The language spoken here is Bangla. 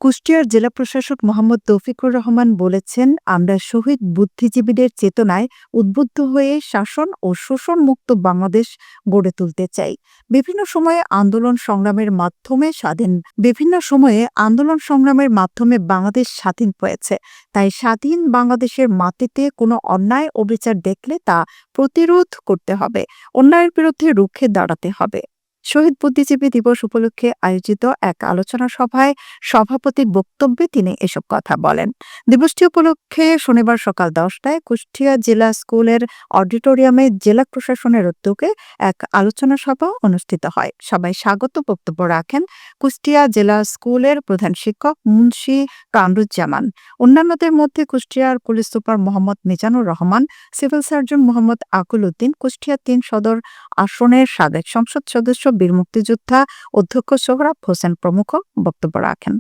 কুষ্টিয়ার জেলা প্রশাসক মোহাম্মদ তৌফিকুর রহমান বলেছেন, আমরা শহীদ বুদ্ধিজীবীদের চেতনায় উদ্বুদ্ধ হয়ে শাসন ও শোষণ মুক্ত বাংলাদেশ গড়ে তুলতে চাই। বিভিন্ন সময়ে আন্দোলন সংগ্রামের মাধ্যমে বাংলাদেশ স্বাধীন হয়েছে। তাই স্বাধীন বাংলাদেশের মাটিতে কোনো অন্যায় অবিচার দেখলে তা প্রতিরোধ করতে হবে, অন্যায়ের বিরুদ্ধে রুখে দাঁড়াতে হবে। শহীদ বুদ্ধিজীবী দিবস উপলক্ষে আয়োজিত এক আলোচনা সভায় সভাপতির বক্তব্যে তিনি এসব কথা বলেন। দিবসটি উপলক্ষে শনিবার সকাল 10টায় কুষ্টিয়া জেলা স্কুলের অডিটোরিয়ামে জেলা প্রশাসনের উদ্যোগে এক আলোচনা সভা অনুষ্ঠিত হয়। সবাই স্বাগত বক্তব্য রাখেন কুষ্টিয়া জেলা স্কুলের প্রধান শিক্ষক মুন্সি কামরুজ্জামান। অন্যান্যদের মধ্যে কুষ্টিয়ার police super Mohammad Mizanur Rahman, civil surgeon Mohammad আকুল উদ্দিন, কুষ্টিয়া ৩ সদর আসনের সাবেক সংসদ সদস্য বীর মুক্তিযোদ্ধা অধ্যক্ষ সোহরাব হোসেন প্রমুখ বক্তব্য রাখেন।